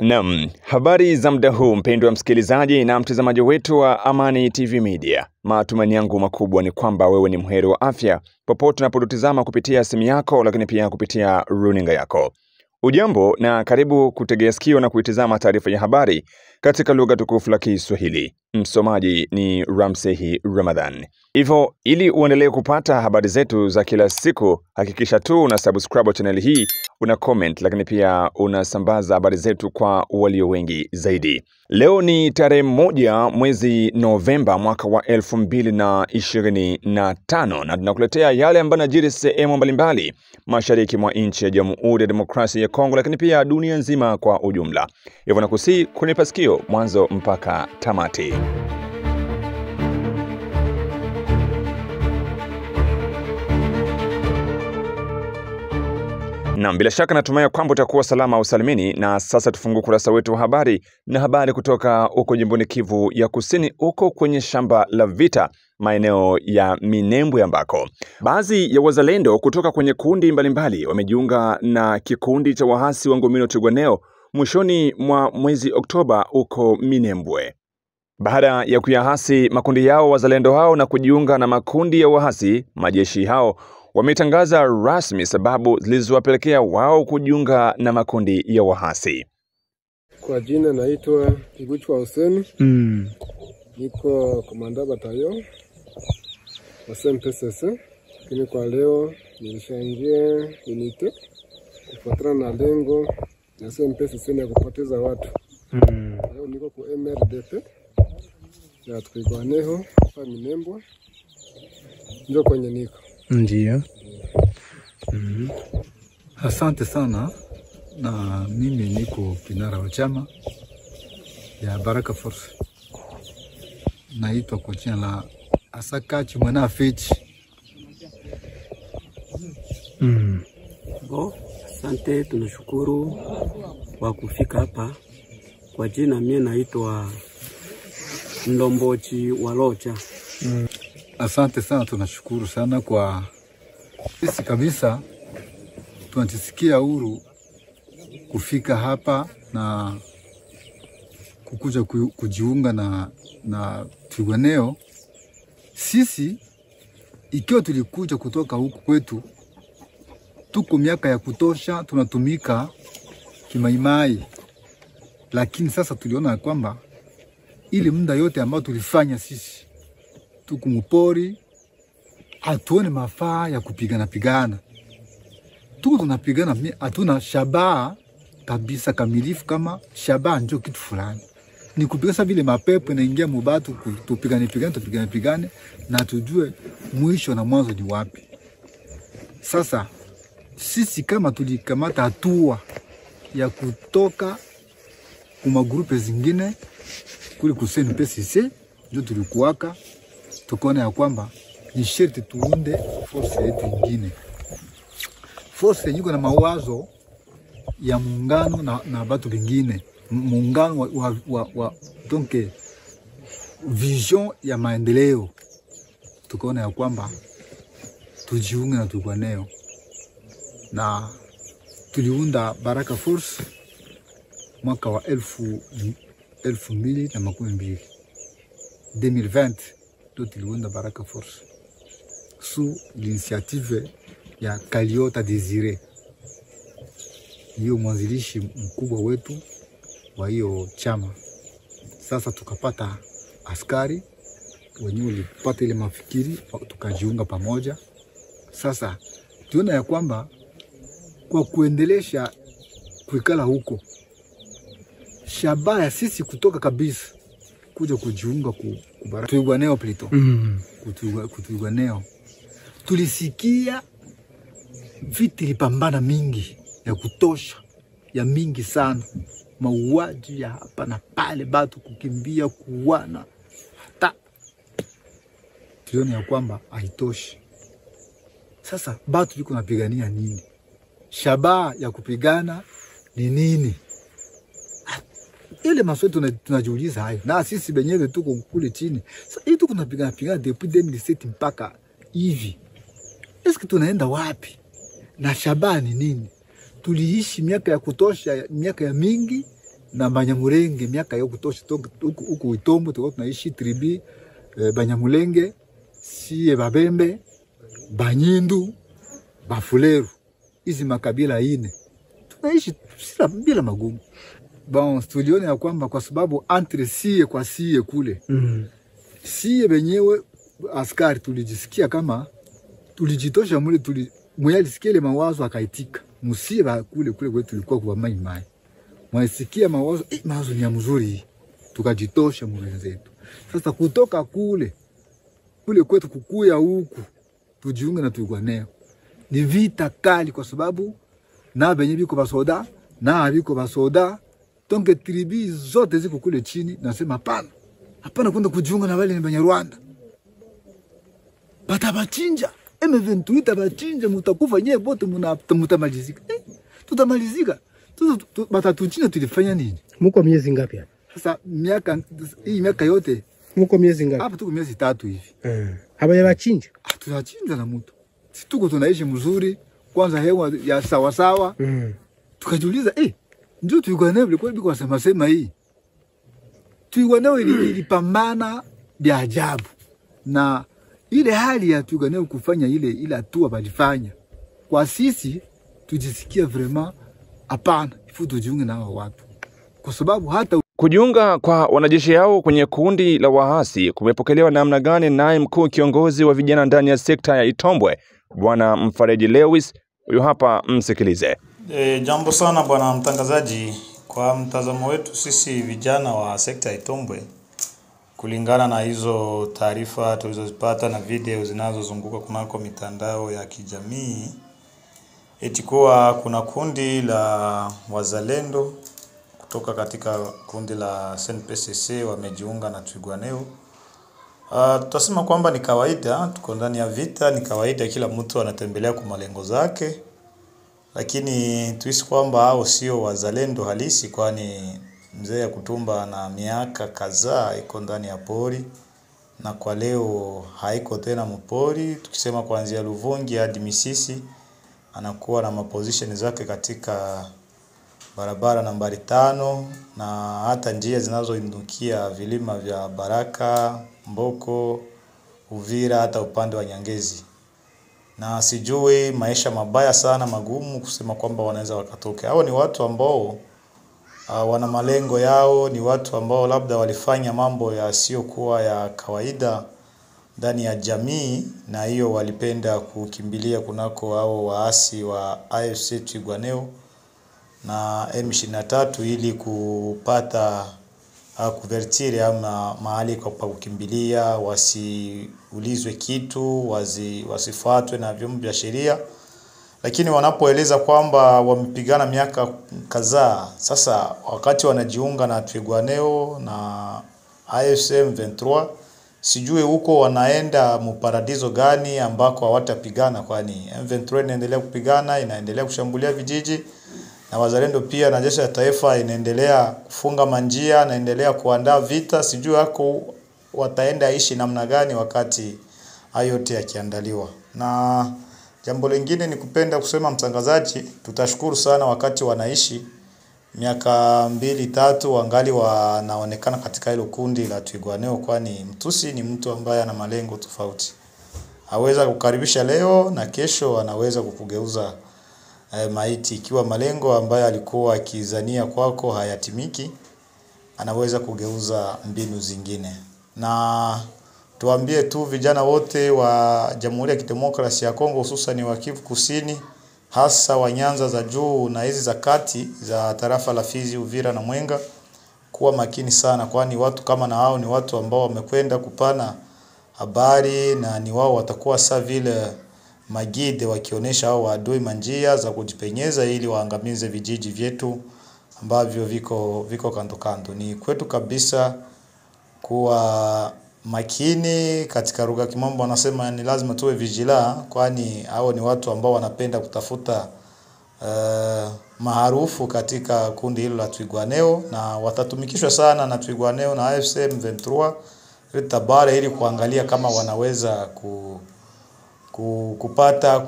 Naam, habari za muda huu mpendwa msikilizaji na mtazamaji wetu wa Amani TV Media. Matumaini yangu makubwa ni kwamba wewe ni mheri wa afya popote unapotutazama kupitia simu yako, lakini pia kupitia runinga yako. Ujambo na karibu kutegea sikio na kuitazama taarifa ya habari katika lugha tukufu la Kiswahili. Msomaji ni Ramsehi Ramadhan. Hivyo, ili uendelee kupata habari zetu za kila siku, hakikisha tu una subscribe channel hii, una comment, lakini pia unasambaza habari zetu kwa walio wengi zaidi. Leo ni tarehe 1 mwezi Novemba mwaka wa 2025 na tunakuletea yale ambayo yanajiri sehemu mbalimbali mashariki mwa nchi ya Jamhuri ya Demokrasia ya Kongo, lakini pia dunia nzima kwa ujumla. Hivyo nakusihi kunipa sikio mwanzo mpaka tamati. Na bila shaka natumai kwamba utakuwa salama usalimini, na sasa tufungue kurasa wetu wa habari na habari kutoka huko jimboni Kivu ya Kusini, huko kwenye shamba la vita maeneo ya Minembwe, ambako baadhi ya wazalendo kutoka kwenye kundi mbalimbali wamejiunga na kikundi cha wahasi wa Ngomino Twirwaneho mwishoni mwa mwezi Oktoba huko Minembwe. Baada ya kuyahasi makundi yao wazalendo hao na kujiunga na makundi ya wahasi, majeshi hao wametangaza rasmi sababu zilizowapelekea wao kujiunga na makundi ya wahasi. Kwa jina naitwa Ibuchwa Hussein. Niko komanda batayo wa SMPSS. Lakini kwa leo nilishaingia unite kufuatana na lengo ya SMPSS ya kupoteza watu. Leo niko kwa MRDP ya Twirwaneho hapa Minembwe. Ndio kwenye niko. Ndiyo. Asante sana, na mimi niko kinara wa chama ya Baraka Force. Naitwa kwa jina la Asakachi Mwana Fichi. Asante, tunashukuru kwa kufika hapa. Kwa jina mimi naitwa Ndombochi Walocha. Asante sana, tunashukuru sana kwa sisi kabisa tunajisikia huru kufika hapa na kukuja kujiunga na Twirwaneho. Sisi ikiwa tulikuja kutoka huku kwetu, tuko miaka ya kutosha tunatumika kimaimai, lakini sasa tuliona kwamba ili muda yote ambao tulifanya sisi tuko mpori, hatuone mafaa ya kupigana. Tuko tunapigana, hatuna shabaha kabisa kamilifu kama shabaha ndio kitu fulani. Ni kupigana vile mapepo inaingia mubatu, tupigane na tujue mwisho na mwanzo ni wapi. Sasa sisi kama tulikamata hatua ya kutoka kuma grupe zingine kule kuseni PCC, ndio tulikuwaka tukaona ya kwamba ni sherti tuunde force yetu nyingine. Force yenye na mawazo ya muungano na batu bingine, muungano wa donc vision ya maendeleo. Tukaona ya kwamba tujiunge na Twirwaneho, na tuliunda Baraka Force mwaka wa 2020 ndio tuliunda Baraka Force sous l'initiative ya Kaliota Desire, hiyo mwanzilishi mkubwa wetu wa hiyo chama. Sasa tukapata askari wenyewe walipata ile mafikiri, tukajiunga pamoja. Sasa tuona ya kwamba kwa kuendelesha kuikala huko, shabaha sisi kutoka kabisa kuja kujiunga Twirwaneho plito. Twirwaneho tulisikia vita ilipambana mingi ya kutosha, ya mingi sana, mauaji ya hapa na pale, batu kukimbia, kuwana. Hata tuliona ya kwamba haitoshi. Sasa batu liko napigania nini? Shabaha ya kupigana ni nini? Ile maswali tunajiuliza hayo, na sisi benyewe tuko kule chini. Sasa hii tuko tunapigana depuis 2007 mpaka hivi. Eske tunaenda wapi? Na shabaha ni nini? Tuliishi miaka ya kutosha, miaka ya mingi, na Banyamulenge miaka ya kutosha huku Itombo tulikuwa tunaishi tribi Banyamulenge, sie Babembe, Banyindu, Bafuleru. Hizi makabila ine tunaishi bila magumu. Bon, tuliona ya kwamba kwa sababu entre sie kwa sie kule sie benyewe askari tulijisikia kama tulijitosha mule, mwalisikia ile mawazo akaitika. Musie ba kule kwetu tulikuwa kwa mai. Mwasikia mawazo ni mzuri, tukajitosha mule zetu. Sasa kutoka kule kwetu kukuya huku tujiunge na Twirwaneho ni vita kali, kwa sababu na benye biko basoda na biko basoda tonge tribi zote ziko kule chini. Nasema hapana kwenda kujiunga na wale ni Banyarwanda, batabachinja M23 tabachinja, mutakufa nyewe bote, mutamalizika. Tutamalizika. Batatuchinja. Tulifanya nini? Muko miezi ngapi hapa? Sasa miaka yote. Muko miezi ngapi? Hapa tuko miezi 3 hivi. Haba yabachinja? Tunachinja na mtu. Tuko tunaishi mzuri, kwanza hewa ya sawa sawa. Tukajiuliza ndio Twirwaneho ilikuwa biko sema hii. Twirwaneho ilipambana vya ajabu, na ile hali ya Twirwaneho kufanya ile hatua walifanya, kwa sisi tujisikia vraiment hapana, ifu tujiunge na hao watu, kwa sababu hata kujiunga kwa wanajeshi hao kwenye kundi la waasi kumepokelewa namna gani? Naye mkuu kiongozi wa vijana ndani ya sekta ya Itombwe, Bwana Mfareji Lewis, huyo hapa, msikilize. Jambo sana bwana mtangazaji. Kwa mtazamo wetu sisi vijana wa sekta ya Itombwe, kulingana na hizo taarifa tulizozipata na video zinazozunguka kunako mitandao ya kijamii, etikuwa kuna kundi la wazalendo kutoka katika kundi la SNPCC wamejiunga na Twirwaneho. Tutasema kwamba ni kawaida, tuko ndani ya vita, ni kawaida, kila mtu anatembelea kwa malengo zake. Lakini tuisi kwamba hao sio wazalendo halisi, kwani mzee ya Kutumba na miaka kadhaa iko ndani ya pori, na kwa leo haiko tena mpori. Tukisema kuanzia Luvungi hadi Misisi anakuwa na maposition zake katika barabara nambari 5 na hata njia zinazoindukia vilima vya Baraka, Mboko, Uvira, hata upande wa Nyangezi. Na sijui maisha mabaya sana magumu kusema kwamba wanaweza wakatoke. Hao ni watu ambao wana malengo yao, ni watu ambao labda walifanya mambo yasiyokuwa ya kawaida ndani ya jamii, na hiyo walipenda kukimbilia kunako hao waasi wa AFC Twirwaneho na M23 ili kupata kuvertire ama mahali kwa kukimbilia, wasiulizwe kitu, wasifuatwe na vyombo vya sheria. Lakini wanapoeleza kwamba wamepigana miaka kadhaa, sasa wakati wanajiunga na Twirwaneho na AFC M23, sijui huko wanaenda muparadizo gani ambako hawatapigana, kwani M23 inaendelea kupigana, inaendelea kushambulia vijiji, na wazalendo pia na jeshi la taifa inaendelea kufunga manjia, inaendelea kuandaa vita. Sijui hako wataenda ishi namna gani wakati hayo yote yakiandaliwa. Na jambo lingine ni kupenda kusema mtangazaji, tutashukuru sana wakati wanaishi miaka 2-3 wangali wanaonekana katika hilo kundi la Twirwaneho, kwani mtusi ni mtu ambaye ana malengo tofauti. Aweza kukaribisha leo na kesho anaweza kukugeuza maiti. Ikiwa malengo ambayo alikuwa akizania kwako hayatimiki, anaweza kugeuza mbinu zingine. Na tuambie tu vijana wote wa Jamhuri ya Kidemokrasia ya Kongo, hususan wa Kivu Kusini, hasa wa Nyanza za juu na hizi za kati za tarafa la Fizi, Uvira na Mwenga, kuwa makini sana, kwani watu kama na hao ni watu ambao wamekwenda kupana habari, na ni wao watakuwa saa vile magide wakionyesha hao adui manjia za kujipenyeza ili waangamize vijiji vyetu ambavyo viko kando kando. Ni kwetu kabisa kuwa makini. Katika lugha kimombo wanasema ni lazima tuwe vigilant, kwani hao ni watu ambao wanapenda kutafuta maarufu katika kundi hilo la Twirwaneho, na watatumikishwa sana na Twirwaneho na AFC M23 Tabara ili kuangalia kama wanaweza kupata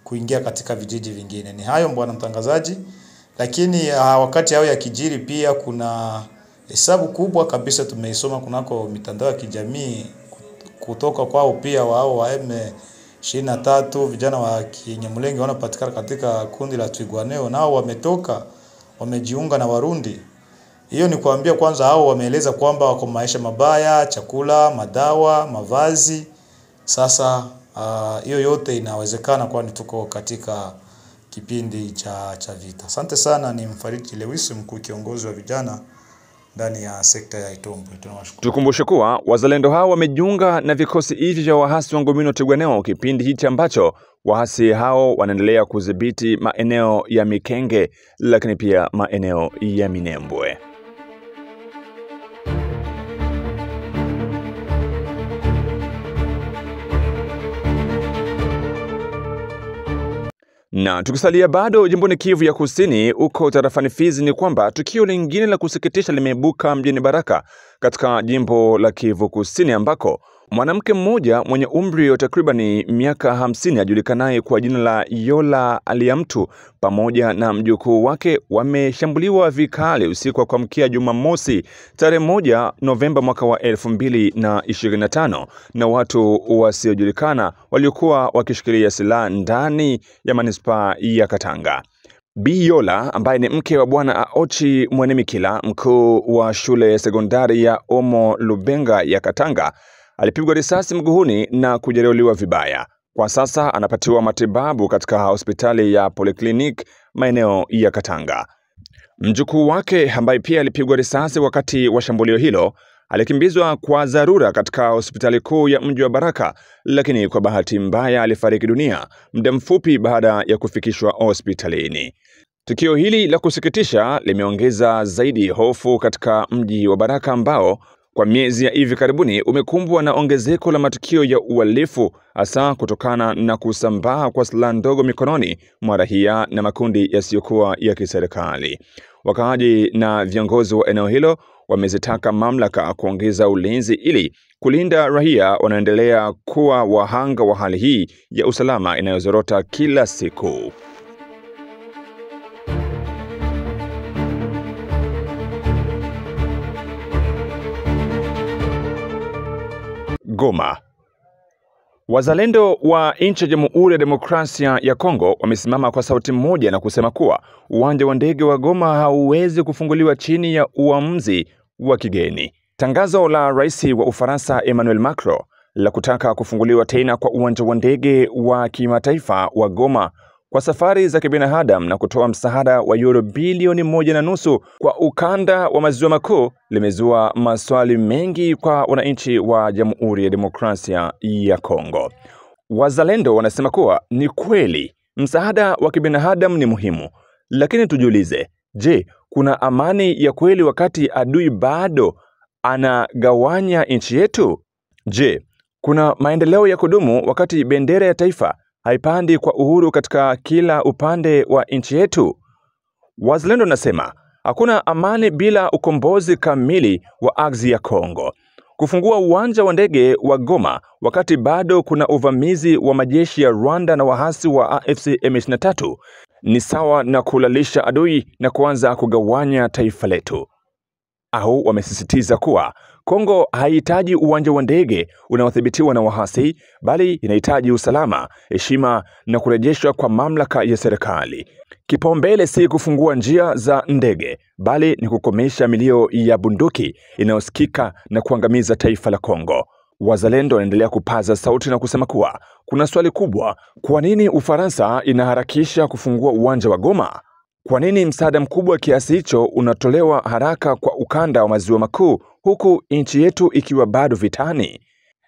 kuingia katika vijiji vingine. Ni hayo bwana mtangazaji, Lakini wakati hao ya kijiri pia kuna hesabu kubwa kabisa tumeisoma kunako mitandao ya kijamii kutoka kwao pia wao wa M23 vijana wa Kinyamulenge wanapatikana katika kundi la Twigwaneo, nao wametoka wamejiunga na Warundi. Hiyo ni kuambia kwanza hao wameeleza kwamba wako maisha mabaya, chakula, madawa, mavazi. Sasa hiyo yote inawezekana kwani tuko katika kipindi cha vita. Asante sana, ni Mfariji Lewis, mkuu kiongozi wa vijana ndani ya sekta ya Itombwe. Tunawashukuru. Tukumbushe kuwa wazalendo hao wamejiunga na vikosi hivi vya wahasi wa Ngomino Twigwaneo kipindi hichi ambacho wahasi hao wanaendelea kudhibiti maeneo ya Mikenge lakini pia maeneo ya Minembwe. Na tukisalia bado jimboni Kivu ya Kusini uko tarafani Fizi, ni kwamba tukio lingine la kusikitisha limeibuka mjini Baraka katika jimbo la Kivu Kusini, ambako mwanamke mmoja mwenye umri wa takribani miaka 50 ajulikanaye kwa jina la Yola Aliamtu pamoja na mjukuu wake wameshambuliwa vikali usiku wa kuamkia Jumamosi tarehe 1 Novemba mwaka wa 2025 na watu wasiojulikana waliokuwa wakishikilia silaha ndani ya manispaa ya Katanga. Bi Yola ambaye ni mke wa bwana Aochi Mwenemikila, mkuu wa shule sekondari ya Omo Lubenga ya Katanga, alipigwa risasi mguuni na kujeruhiwa vibaya. Kwa sasa anapatiwa matibabu katika hospitali ya Polyclinic maeneo ya Katanga. Mjukuu wake ambaye pia alipigwa risasi wakati wa shambulio hilo alikimbizwa kwa dharura katika hospitali kuu ya mji wa Baraka, lakini kwa bahati mbaya alifariki dunia muda mfupi baada ya kufikishwa hospitalini. Tukio hili la kusikitisha limeongeza zaidi hofu katika mji wa Baraka ambao kwa miezi ya hivi karibuni umekumbwa na ongezeko la matukio ya uhalifu, hasa kutokana na kusambaa kwa silaha ndogo mikononi mwa raia na makundi yasiyokuwa ya kiserikali. Wakaaji na viongozi wa eneo hilo wamezitaka mamlaka kuongeza ulinzi ili kulinda raia wanaendelea kuwa wahanga wa hali hii ya usalama inayozorota kila siku. Goma. Wazalendo wa nchi ya Jamhuri ya Demokrasia ya Kongo wamesimama kwa sauti moja na kusema kuwa uwanja wa ndege wa Goma hauwezi kufunguliwa chini ya uamuzi wa kigeni. Tangazo la Rais wa Ufaransa Emmanuel Macron la kutaka kufunguliwa tena kwa uwanja wa ndege wa kimataifa wa Goma kwa safari za kibinadamu na kutoa msaada wa euro bilioni 1.5 kwa ukanda wa maziwa makuu limezua maswali mengi kwa wananchi wa Jamhuri ya Demokrasia ya Kongo. Wazalendo wanasema kuwa ni kweli msaada wa kibinadamu ni muhimu, lakini tujiulize, je, kuna amani ya kweli wakati adui bado anagawanya nchi yetu? Je, kuna maendeleo ya kudumu wakati bendera ya taifa haipandi kwa uhuru katika kila upande wa nchi yetu? Wazalendo nasema hakuna amani bila ukombozi kamili wa ardhi ya Kongo. Kufungua uwanja wa ndege wa Goma wakati bado kuna uvamizi wa majeshi ya Rwanda na wahasi wa AFC M23 ni sawa na kulalisha adui na kuanza kugawanya taifa letu. Au wamesisitiza kuwa Kongo haihitaji uwanja wa ndege unaothibitiwa na wahasi, bali inahitaji usalama, heshima na kurejeshwa kwa mamlaka ya serikali. Kipaumbele si kufungua njia za ndege, bali ni kukomesha milio ya bunduki inayosikika na kuangamiza taifa la Kongo. Wazalendo wanaendelea kupaza sauti na kusema kuwa kuna swali kubwa: kwa nini Ufaransa inaharakisha kufungua uwanja wa Goma? Kwa nini msaada mkubwa kiasi hicho unatolewa haraka kwa ukanda wa maziwa makuu huku nchi yetu ikiwa bado vitani?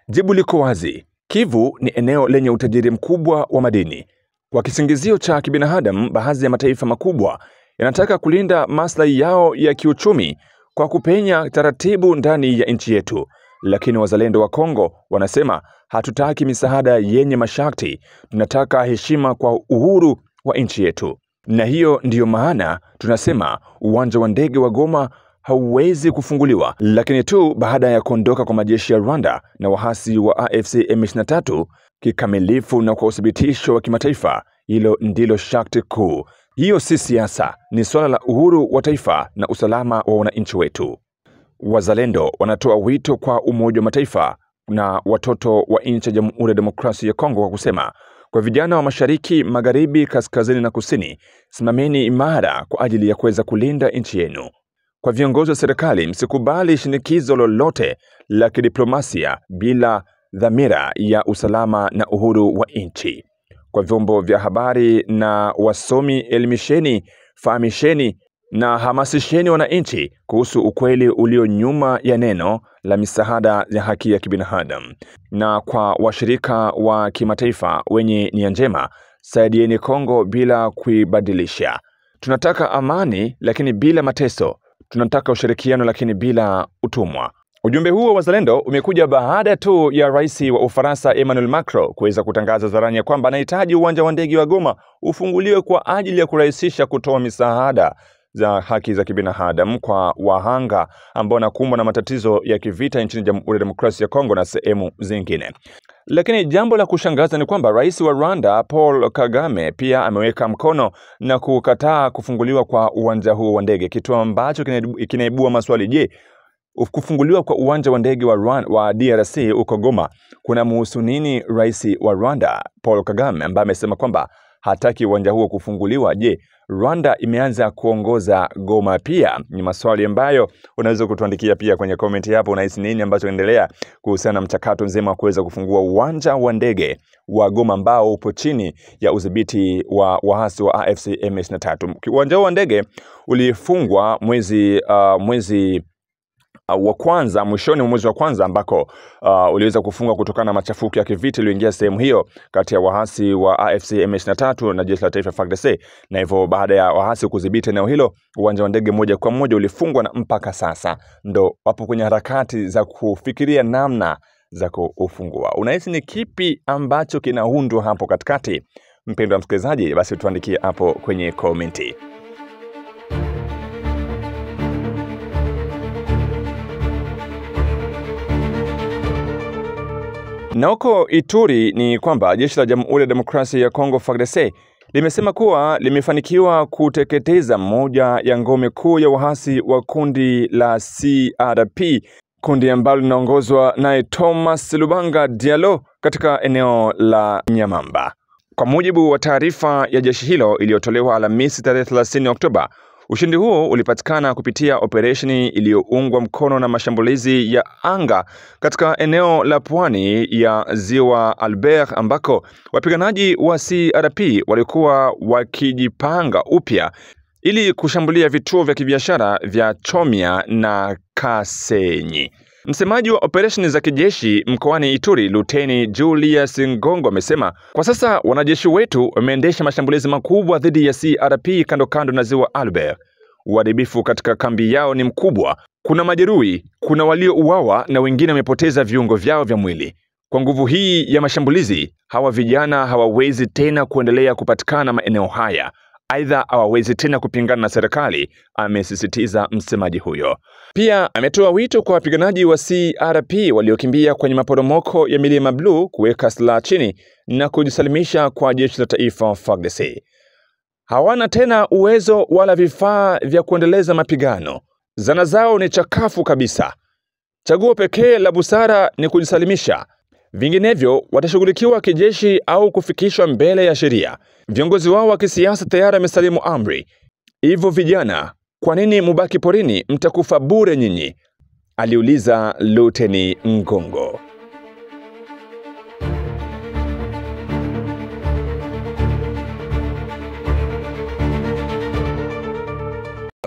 Jibu liko wazi. Kivu ni eneo lenye utajiri mkubwa wa madini. Kwa kisingizio cha kibinadamu, baadhi ya mataifa makubwa yanataka kulinda maslahi yao ya kiuchumi kwa kupenya taratibu ndani ya nchi yetu. Lakini wazalendo wa Kongo wanasema hatutaki misaada yenye masharti, tunataka heshima kwa uhuru wa nchi yetu. Na hiyo ndiyo maana tunasema uwanja wa ndege wa Goma hauwezi kufunguliwa, lakini tu baada ya kuondoka kwa majeshi ya Rwanda na wahasi wa AFC M23 kikamilifu na kwa uthibitisho wa kimataifa. Hilo ndilo sharti kuu. Hiyo si siasa, ni swala la uhuru wa taifa na usalama wa wananchi wetu. Wazalendo wanatoa wito kwa Umoja wa Mataifa na watoto wa nchi ya Jamhuri ya Demokrasia ya Kongo kwa kusema, kwa vijana wa mashariki, magharibi, kaskazini na kusini, simameni imara kwa ajili ya kuweza kulinda nchi yenu. Kwa viongozi wa serikali, msikubali shinikizo lolote la kidiplomasia bila dhamira ya usalama na uhuru wa nchi. Kwa vyombo vya habari na wasomi, elimisheni, fahamisheni na hamasisheni wananchi kuhusu ukweli ulio nyuma ya neno la misaada ya haki ya kibinadamu. Na kwa washirika wa kimataifa wenye nia njema, saidieni Kongo bila kuibadilisha. Tunataka amani lakini bila mateso. Tunataka ushirikiano lakini bila utumwa. Ujumbe huo wa wazalendo umekuja baada tu ya rais wa Ufaransa Emmanuel Macron kuweza kutangaza zarani ya kwamba anahitaji uwanja wa ndege wa Goma ufunguliwe kwa ajili ya kurahisisha kutoa misaada za haki za kibinadamu kwa wahanga ambao wanakumbwa na matatizo ya kivita nchini Jamhuri ya Demokrasia ya Kongo na sehemu zingine. Lakini jambo la kushangaza ni kwamba rais wa Rwanda Paul Kagame pia ameweka mkono na kukataa kufunguliwa kwa uwanja huu wa ndege, kitu ambacho kinaibua maswali. Je, kufunguliwa kwa uwanja wa ndege wa DRC uko Goma kuna muhusu nini rais wa Rwanda Paul Kagame ambaye amesema kwamba hataki uwanja huo kufunguliwa? Je, Rwanda imeanza kuongoza Goma pia? Ni maswali ambayo unaweza kutuandikia pia kwenye comment hapo. Unahisi nini ambacho kinaendelea kuhusiana na mchakato nzima wa kuweza kufungua uwanja wa ndege wa Goma ambao upo chini ya udhibiti wa waasi wa AFC M23? Uwanja wa ndege ulifungwa mwezi wa kwanza, mwishoni mwa mwezi wa kwanza, ambako uliweza kufungwa kutokana na machafuko ya kivita iliyoingia sehemu hiyo kati ya waasi wa AFC M23 na jeshi la taifa FARDC. Na hivyo baada ya waasi kudhibiti eneo hilo, uwanja wa ndege moja kwa moja ulifungwa, na mpaka sasa ndo wapo kwenye harakati za kufikiria namna za kufungua. Unahisi ni kipi ambacho kinaundwa hapo katikati? Mpendwa msikilizaji, basi tuandikie hapo kwenye komenti. Na huko Ituri ni kwamba jeshi la Jamhuri ya Demokrasia ya Kongo FARDC limesema kuwa limefanikiwa kuteketeza moja ya ngome kuu ya waasi wa kundi la CRP, kundi ambalo linaongozwa naye Thomas Lubanga Diallo katika eneo la Nyamamba. Kwa mujibu wa taarifa ya jeshi hilo iliyotolewa Alhamisi tarehe 30 Oktoba, ushindi huo ulipatikana kupitia operesheni iliyoungwa mkono na mashambulizi ya anga katika eneo la pwani ya Ziwa Albert, ambako wapiganaji wa CRP walikuwa wakijipanga upya ili kushambulia vituo vya kibiashara vya Chomia na Kasenyi. Msemaji wa operesheni za kijeshi mkoani Ituri, Luteni Julius Ngongo, amesema kwa sasa wanajeshi wetu wameendesha mashambulizi makubwa dhidi ya CRP kando na Ziwa Albert. Uharibifu katika kambi yao ni mkubwa. Kuna majeruhi, kuna waliouawa na wengine wamepoteza viungo vyao vya mwili. Kwa nguvu hii ya mashambulizi, hawa vijana hawawezi tena kuendelea kupatikana maeneo haya. Aidha, hawawezi tena kupingana na serikali, amesisitiza msemaji huyo. Pia ametoa wito kwa wapiganaji wa CRP waliokimbia kwenye maporomoko ya Milima Blue kuweka silaha chini na kujisalimisha kwa jeshi la taifa FARDC. Hawana tena uwezo wala vifaa vya kuendeleza mapigano. Zana zao ni chakafu kabisa. Chaguo pekee la busara ni kujisalimisha. Vinginevyo watashughulikiwa kijeshi au kufikishwa mbele ya sheria. Viongozi wao wa kisiasa tayari wamesalimu amri. Hivyo vijana, kwa nini mubaki porini? Mtakufa bure nyinyi, aliuliza Luteni Ngongo.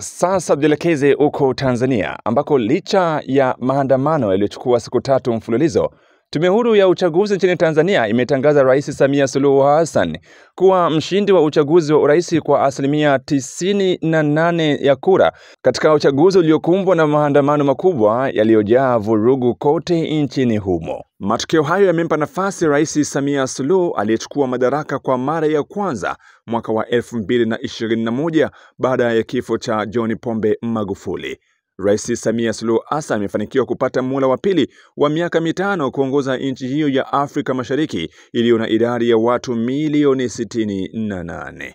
Sasa tuelekeze huko Tanzania, ambako licha ya maandamano yaliyochukua siku 3 mfululizo, Tume huru ya uchaguzi nchini Tanzania imetangaza Rais Samia Suluhu Hassan kuwa mshindi wa uchaguzi wa urais kwa 98% ya kura katika uchaguzi uliokumbwa na maandamano makubwa yaliyojaa vurugu kote nchini humo. Matokeo hayo yamempa nafasi Rais Samia Suluhu aliyechukua madaraka kwa mara ya kwanza mwaka wa 2021 baada ya kifo cha John Pombe Magufuli. Rais Samia Suluhu Hassan amefanikiwa kupata muhula wa pili wa miaka 5 kuongoza nchi hiyo ya Afrika Mashariki iliyo na idadi ya watu milioni 68.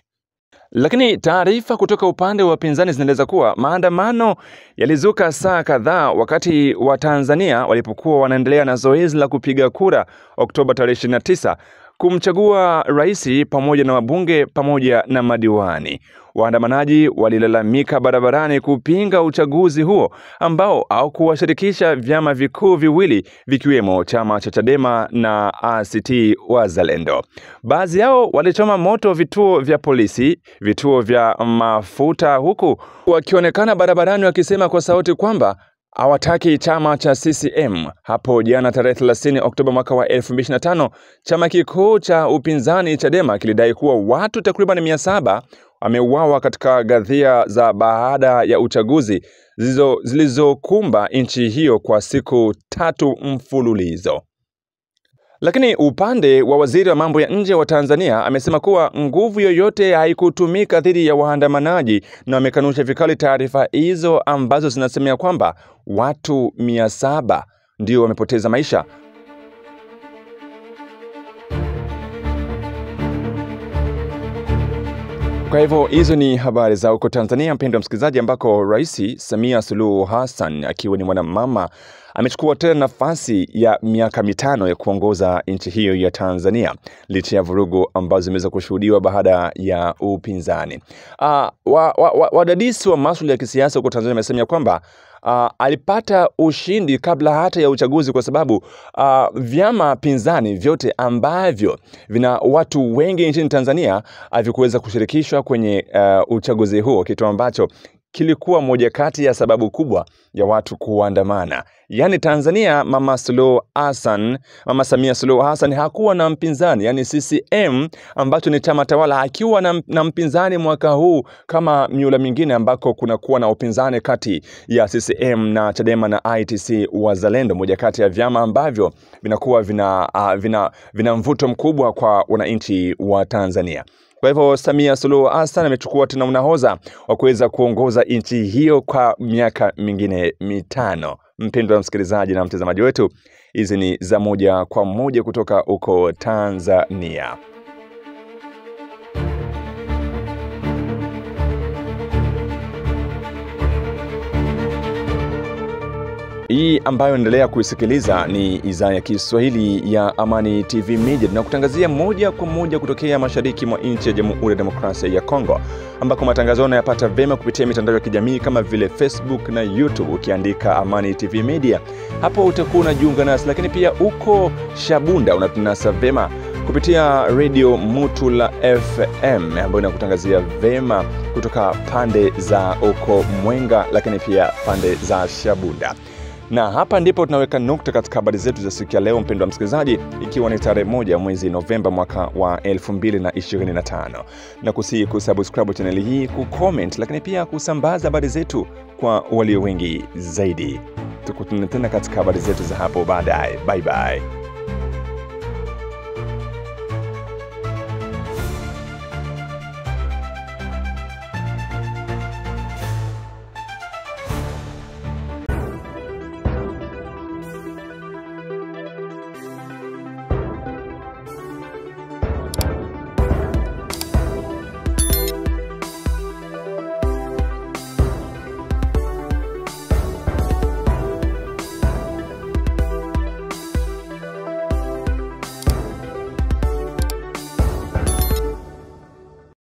Lakini taarifa kutoka upande wa upinzani zinaeleza kuwa maandamano yalizuka saa kadhaa wakati wa Tanzania walipokuwa wanaendelea na zoezi la kupiga kura Oktoba 29 kumchagua rais pamoja na wabunge pamoja na madiwani. Waandamanaji walilalamika barabarani kupinga uchaguzi huo ambao haukuwashirikisha vyama vikuu viwili vikiwemo chama cha Chadema na ACT Wazalendo. Baadhi yao walichoma moto vituo vya polisi, vituo vya mafuta, huku wakionekana barabarani wakisema kwa sauti kwamba hawataki chama cha CCM. Hapo jana tarehe 30 Oktoba mwaka wa 2025, chama kikuu cha upinzani Chadema kilidai kuwa watu takriban 700 wameuawa katika ghasia za baada ya uchaguzi zilizokumba nchi hiyo kwa siku 3 mfululizo. Lakini upande wa waziri wa mambo ya nje wa Tanzania amesema kuwa nguvu yoyote haikutumika dhidi ya waandamanaji na amekanusha vikali taarifa hizo ambazo zinasemea kwamba watu 700 ndio wamepoteza maisha. Kwa hivyo hizo ni habari za huko Tanzania, mpendwa msikilizaji, ambako Rais Samia Suluhu Hassan akiwa ni mwanamama amechukua tena nafasi ya miaka 5 ya kuongoza nchi hiyo ya Tanzania licha ya vurugu ambazo zimeweza kushuhudiwa baada ya upinzani. Wadadisi wa masuala ya kisiasa huko Tanzania wamesema kwamba alipata ushindi kabla hata ya uchaguzi kwa sababu vyama pinzani vyote ambavyo vina watu wengi nchini Tanzania havikuweza kushirikishwa kwenye uchaguzi huo, kitu ambacho kilikuwa moja kati ya sababu kubwa ya watu kuandamana. Yani Tanzania, Mama Samia Suluhu Hassan hakuwa na mpinzani, yani CCM ambacho ni chama tawala hakiwa na mpinzani mwaka huu kama miula mingine ambako kuna kuwa na upinzani kati ya CCM na Chadema na ACT Wazalendo, moja kati ya vyama ambavyo vinakuwa vina mvuto mkubwa kwa wananchi wa Tanzania. Kwa hivyo Samia Suluhu Hassan amechukua tena unahoza wa kuweza kuongoza nchi hiyo kwa miaka mingine 5. Mpendwa msikilizaji na mtazamaji wetu, hizi ni za moja kwa moja kutoka huko Tanzania. Hii ambayo endelea kuisikiliza ni idhaa ya Kiswahili ya Amani TV Media, na kutangazia moja kwa moja kutokea mashariki mwa nchi ya Jamhuri ya Demokrasia ya Kongo, ambako matangazo yanayapata vema kupitia mitandao ya kijamii kama vile Facebook na YouTube. Ukiandika Amani TV Media, hapo utakuwa unajiunga nasi. Lakini pia uko Shabunda unatunasa vema kupitia Radio Mutula FM ambayo inakutangazia vema kutoka pande za uko Mwenga, lakini pia pande za Shabunda. Na hapa ndipo tunaweka nukta katika habari zetu za siku ya leo, mpendwa msikilizaji, ikiwa ni tarehe 1 mwezi Novemba mwaka wa 2025. Na kusihi kusubscribe channel hii, kucomment, lakini pia kusambaza habari zetu kwa walio wengi zaidi. Tukutane tena katika habari zetu za hapo baadaye. Bye bye.